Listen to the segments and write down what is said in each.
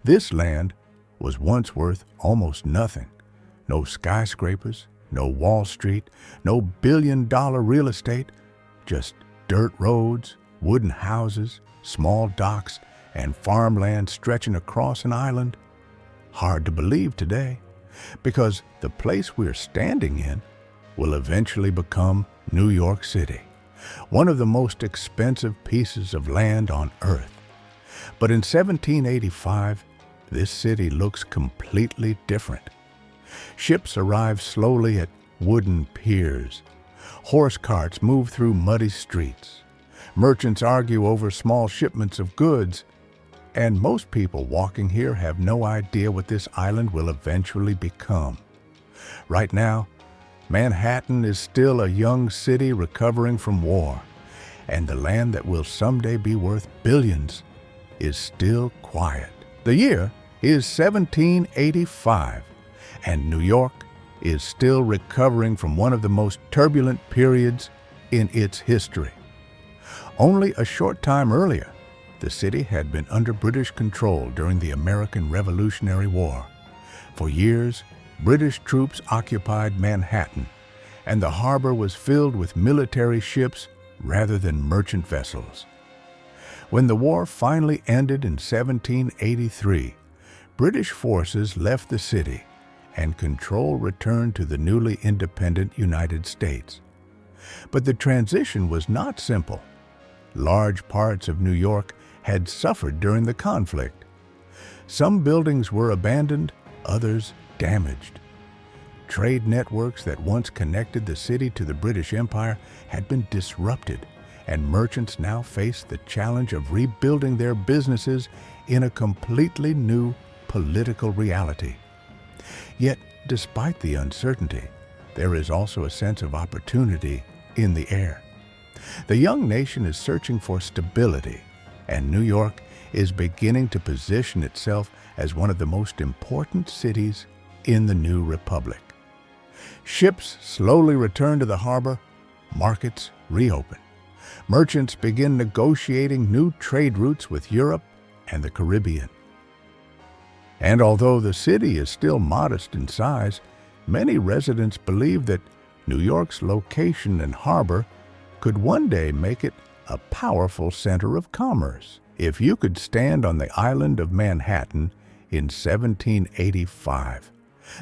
This land was once worth almost nothing. No skyscrapers, no Wall Street, no billion-dollar real estate, just dirt roads, wooden houses, small docks, and farmland stretching across an island. Hard to believe today, because the place we're standing in will eventually become New York City, one of the most expensive pieces of land on Earth. But in 1785, this city looks completely different. Ships arrive slowly at wooden piers. Horse carts move through muddy streets. Merchants argue over small shipments of goods. And most people walking here have no idea what this island will eventually become. Right now, Manhattan is still a young city recovering from war, and the land that will someday be worth billions is still quiet. The year is 1785, and New York is still recovering from one of the most turbulent periods in its history. Only a short time earlier, the city had been under British control during the American Revolutionary War. For years, British troops occupied Manhattan, and the harbor was filled with military ships rather than merchant vessels. When the war finally ended in 1783, British forces left the city, and control returned to the newly independent United States. But the transition was not simple. Large parts of New York had suffered during the conflict. Some buildings were abandoned, others damaged. Trade networks that once connected the city to the British Empire had been disrupted, and merchants now faced the challenge of rebuilding their businesses in a completely new political reality. Yet, despite the uncertainty, there is also a sense of opportunity in the air. The young nation is searching for stability, and New York is beginning to position itself as one of the most important cities in the new republic. Ships slowly return to the harbor, markets reopen. Merchants begin negotiating new trade routes with Europe and the Caribbean. And although the city is still modest in size, many residents believe that New York's location and harbor could one day make it a powerful center of commerce. If you could stand on the island of Manhattan in 1785,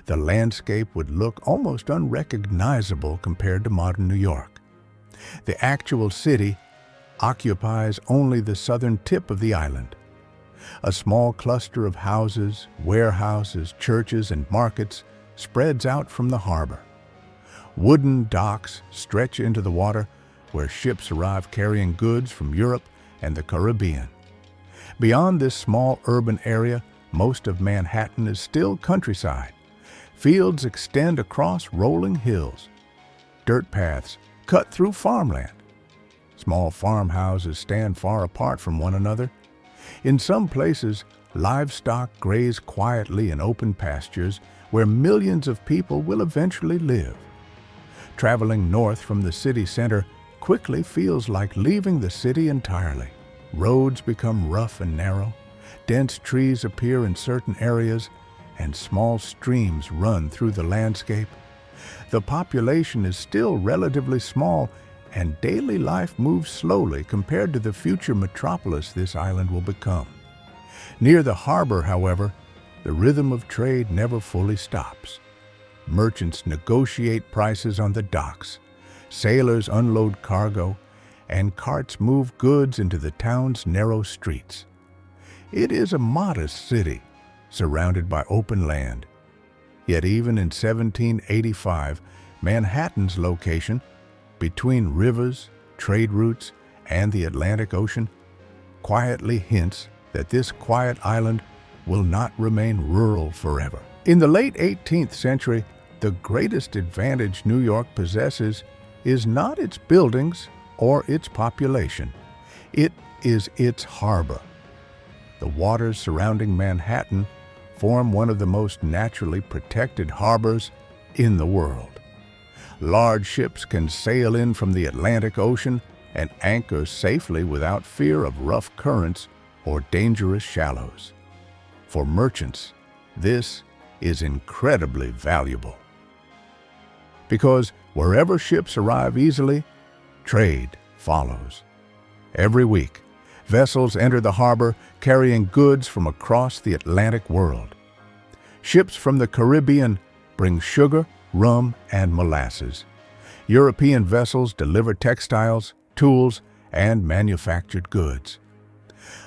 the landscape would look almost unrecognizable compared to modern New York. The actual city occupies only the southern tip of the island. A small cluster of houses, warehouses, churches, and markets spreads out from the harbor. Wooden docks stretch into the water where ships arrive carrying goods from Europe and the Caribbean. Beyond this small urban area, most of Manhattan is still countryside. Fields extend across rolling hills. Dirt paths cut through farmland. Small farmhouses stand far apart from one another. In some places, livestock graze quietly in open pastures where millions of people will eventually live. Traveling north from the city center quickly feels like leaving the city entirely. Roads become rough and narrow, dense trees appear in certain areas, and small streams run through the landscape. The population is still relatively small, and daily life moves slowly compared to the future metropolis this island will become. Near the harbor, however, the rhythm of trade never fully stops. Merchants negotiate prices on the docks, sailors unload cargo, and carts move goods into the town's narrow streets. It is a modest city, surrounded by open land. Yet even in 1785, Manhattan's location, between rivers, trade routes, and the Atlantic Ocean, quietly hints that this quiet island will not remain rural forever. In the late 18th century, the greatest advantage New York possesses is not its buildings or its population. It is its harbor. The waters surrounding Manhattan form one of the most naturally protected harbors in the world. Large ships can sail in from the Atlantic Ocean and anchor safely without fear of rough currents or dangerous shallows. For merchants, this is incredibly valuable. Because wherever ships arrive easily, trade follows. Every week, vessels enter the harbor carrying goods from across the Atlantic world. Ships from the Caribbean bring sugar, rum, and molasses. European vessels deliver textiles, tools, and manufactured goods.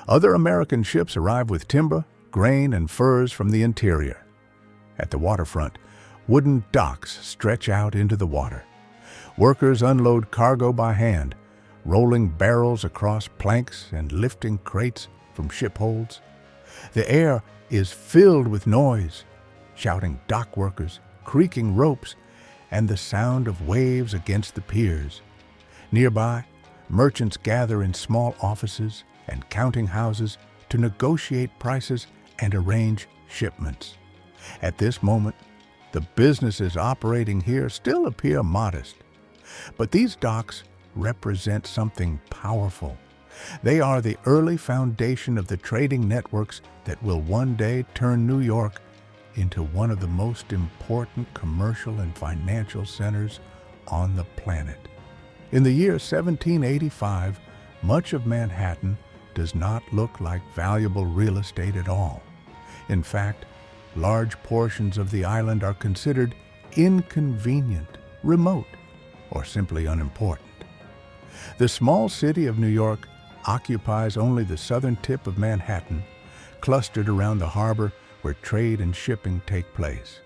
Other American ships arrive with timber, grain, and furs from the interior. At the waterfront, wooden docks stretch out into the water. Workers unload cargo by hand, rolling barrels across planks and lifting crates from ship holds. The air is filled with noise, shouting dock workers, creaking ropes, and the sound of waves against the piers. Nearby, merchants gather in small offices and counting houses to negotiate prices and arrange shipments. At this moment, the businesses operating here still appear modest. But these docks represent something powerful. They are the early foundation of the trading networks that will one day turn New York into one of the most important commercial and financial centers on the planet. In the year 1785, much of Manhattan does not look like valuable real estate at all. In fact, large portions of the island are considered inconvenient, remote, or simply unimportant. The small city of New York occupies only the southern tip of Manhattan, clustered around the harbor where trade and shipping take place.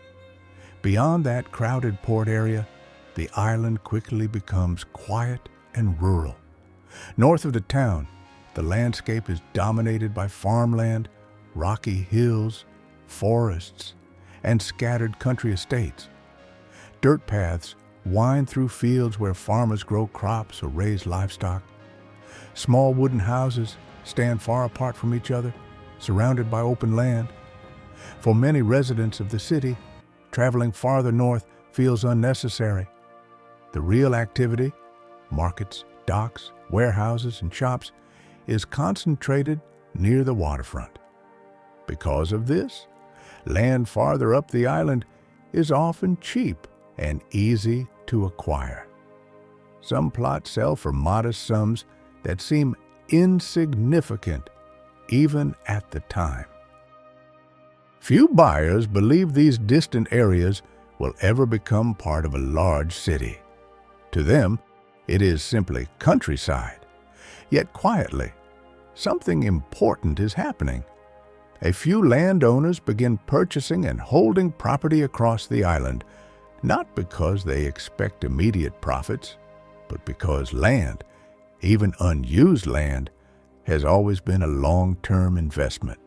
Beyond that crowded port area, the island quickly becomes quiet and rural. North of the town, the landscape is dominated by farmland, rocky hills, forests, and scattered country estates. Dirt paths wind through fields where farmers grow crops or raise livestock. Small wooden houses stand far apart from each other, surrounded by open land. For many residents of the city, traveling farther north feels unnecessary. The real activity, markets, docks, warehouses, and shops, is concentrated near the waterfront. Because of this, land farther up the island is often cheap and easy to acquire. Some plots sell for modest sums that seem insignificant even at the time. Few buyers believe these distant areas will ever become part of a large city. To them, it is simply countryside. Yet quietly, something important is happening. A few landowners begin purchasing and holding property across the island, not because they expect immediate profits, but because land, even unused land, has always been a long-term investment.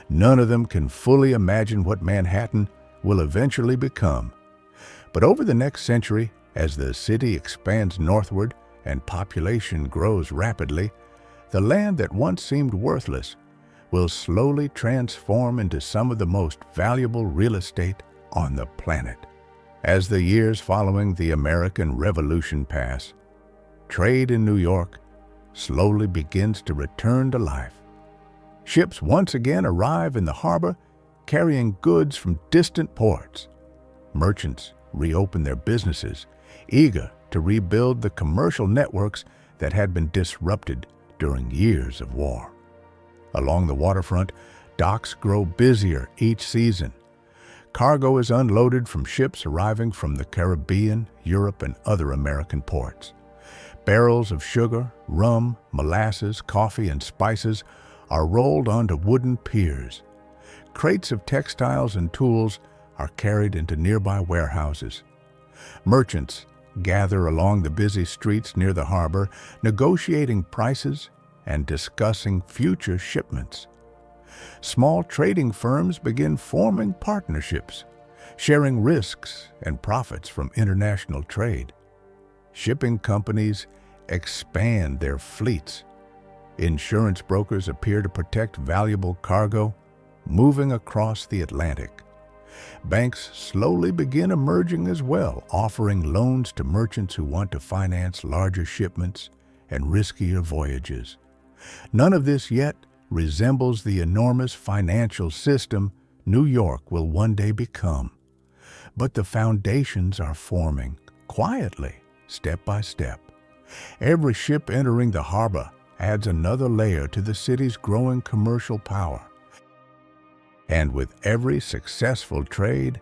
None of them can fully imagine what Manhattan will eventually become. But over the next century, as the city expands northward and population grows rapidly, the land that once seemed worthless will slowly transform into some of the most valuable real estate on the planet. As the years following the American Revolution pass, trade in New York slowly begins to return to life. Ships once again arrive in the harbor carrying goods from distant ports. Merchants reopen their businesses, eager to rebuild the commercial networks that had been disrupted during years of war. Along the waterfront, docks grow busier each season. Cargo is unloaded from ships arriving from the Caribbean, Europe, and other American ports. Barrels of sugar, rum, molasses, coffee, and spices are rolled onto wooden piers. Crates of textiles and tools are carried into nearby warehouses. Merchants gather along the busy streets near the harbor, negotiating prices and discussing future shipments. Small trading firms begin forming partnerships, sharing risks and profits from international trade. Shipping companies expand their fleets. Insurance brokers appear to protect valuable cargo moving across the Atlantic. Banks slowly begin emerging as well, offering loans to merchants who want to finance larger shipments and riskier voyages. None of this yet resembles the enormous financial system New York will one day become. But the foundations are forming, quietly, step by step. Every ship entering the harbor adds another layer to the city's growing commercial power. And with every successful trade,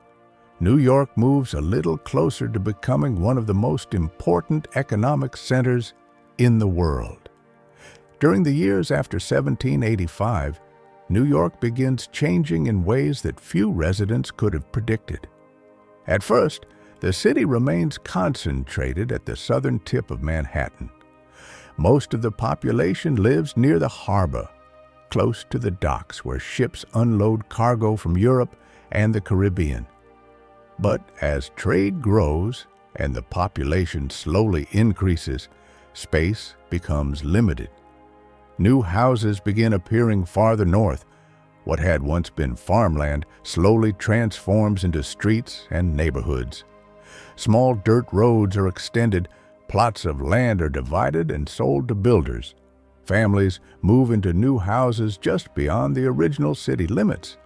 New York moves a little closer to becoming one of the most important economic centers in the world. During the years after 1785, New York begins changing in ways that few residents could have predicted. At first, the city remains concentrated at the southern tip of Manhattan. Most of the population lives near the harbor, close to the docks where ships unload cargo from Europe and the Caribbean. But as trade grows and the population slowly increases, space becomes limited. New houses begin appearing farther north. What had once been farmland slowly transforms into streets and neighborhoods. Small dirt roads are extended, plots of land are divided and sold to builders. Families move into new houses just beyond the original city limits.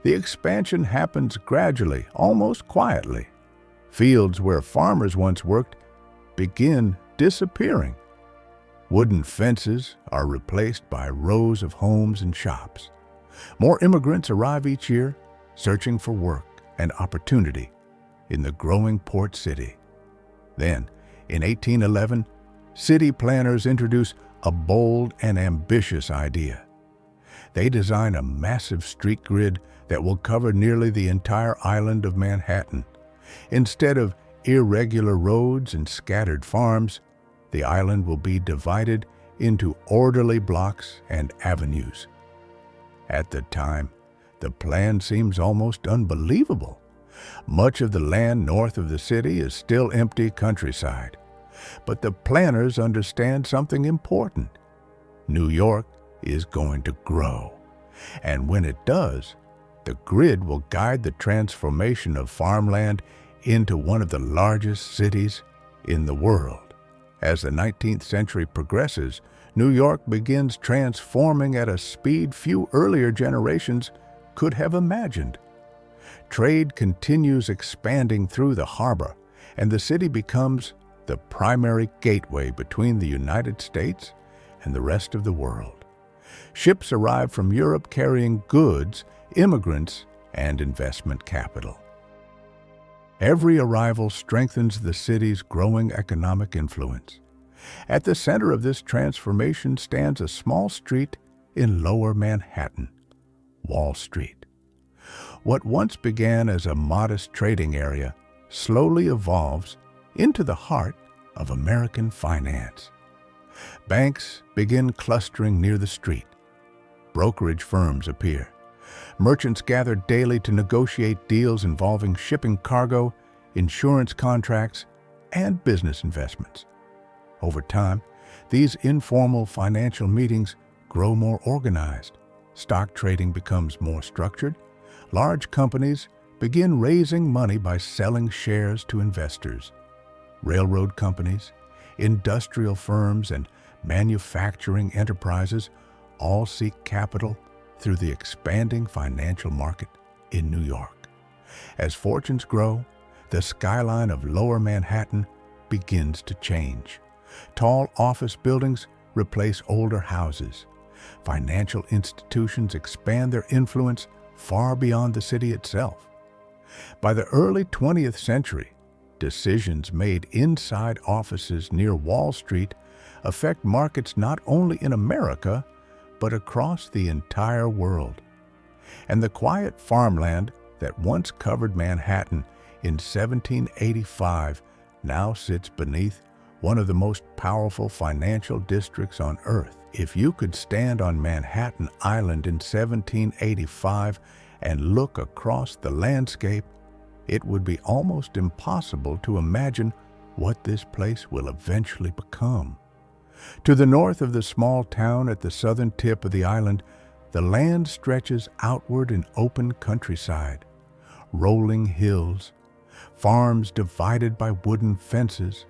The expansion happens gradually, almost quietly. Fields where farmers once worked begin disappearing. Wooden fences are replaced by rows of homes and shops. More immigrants arrive each year, searching for work and opportunity in the growing port city. Then, in 1811, city planners introduce a bold and ambitious idea. They design a massive street grid that will cover nearly the entire island of Manhattan. Instead of irregular roads and scattered farms, the island will be divided into orderly blocks and avenues. At the time, the plan seems almost unbelievable. Much of the land north of the city is still empty countryside. But the planners understand something important. New York is going to grow. And when it does, the grid will guide the transformation of farmland into one of the largest cities in the world. As the 19th century progresses, New York begins transforming at a speed few earlier generations could have imagined. Trade continues expanding through the harbor, and the city becomes the primary gateway between the United States and the rest of the world. Ships arrive from Europe carrying goods, immigrants, and investment capital. Every arrival strengthens the city's growing economic influence. At the center of this transformation stands a small street in Lower Manhattan, Wall Street. What once began as a modest trading area slowly evolves into the heart of American finance. Banks begin clustering near the street. Brokerage firms appear. Merchants gather daily to negotiate deals involving shipping cargo, insurance contracts, and business investments. Over time, these informal financial meetings grow more organized. Stock trading becomes more structured. Large companies begin raising money by selling shares to investors. Railroad companies, industrial firms, and manufacturing enterprises all seek capital through the expanding financial market in New York. As fortunes grow, the skyline of Lower Manhattan begins to change. Tall office buildings replace older houses. Financial institutions expand their influence far beyond the city itself. By the early 20th century, decisions made inside offices near Wall Street affect markets not only in America, but across the entire world. And the quiet farmland that once covered Manhattan in 1785 now sits beneath one of the most powerful financial districts on Earth. If you could stand on Manhattan Island in 1785 and look across the landscape, it would be almost impossible to imagine what this place will eventually become. To the north of the small town at the southern tip of the island, the land stretches outward in open countryside, rolling hills, farms divided by wooden fences,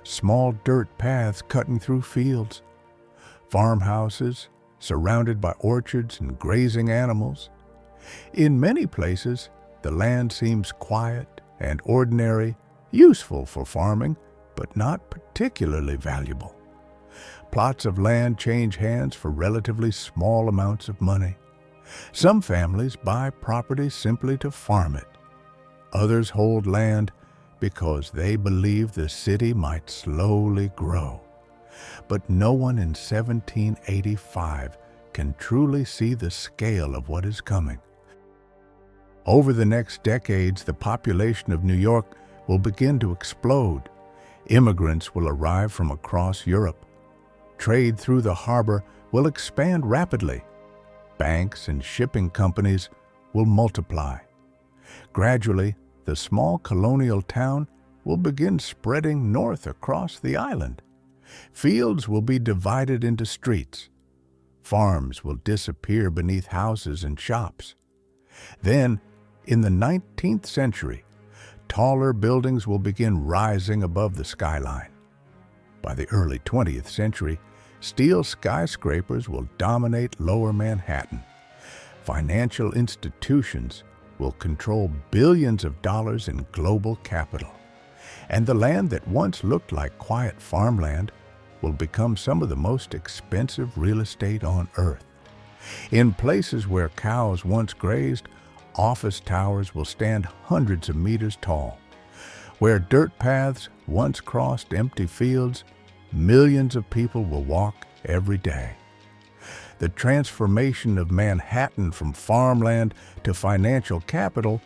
small dirt paths cutting through fields, farmhouses surrounded by orchards and grazing animals. In many places, the land seems quiet and ordinary, useful for farming, but not particularly valuable. Plots of land change hands for relatively small amounts of money. Some families buy property simply to farm it. Others hold land because they believe the city might slowly grow. But no one in 1785 can truly see the scale of what is coming. Over the next decades, the population of New York will begin to explode. Immigrants will arrive from across Europe. Trade through the harbor will expand rapidly. Banks and shipping companies will multiply. Gradually, the small colonial town will begin spreading north across the island. Fields will be divided into streets. Farms will disappear beneath houses and shops. Then, in the 19th century, taller buildings will begin rising above the skyline. By the early 20th century, steel skyscrapers will dominate lower Manhattan. Financial institutions will control billions of dollars in global capital. And the land that once looked like quiet farmland will become some of the most expensive real estate on earth. In places where cows once grazed, office towers will stand hundreds of meters tall. Where dirt paths once crossed empty fields, millions of people will walk every day. The transformation of Manhattan from farmland to financial capital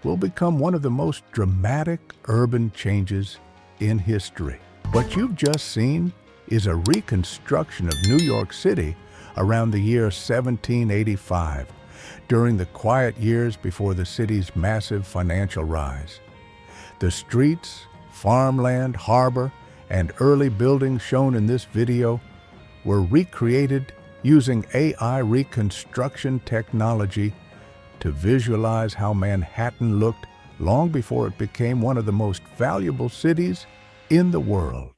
will become one of the most dramatic urban changes in history. What you've just seen is a reconstruction of New York City around the year 1785, during the quiet years before the city's massive financial rise. The streets, farmland, harbor, and early buildings shown in this video were recreated using AI reconstruction technology to visualize how Manhattan looked long before it became one of the most valuable cities in the world.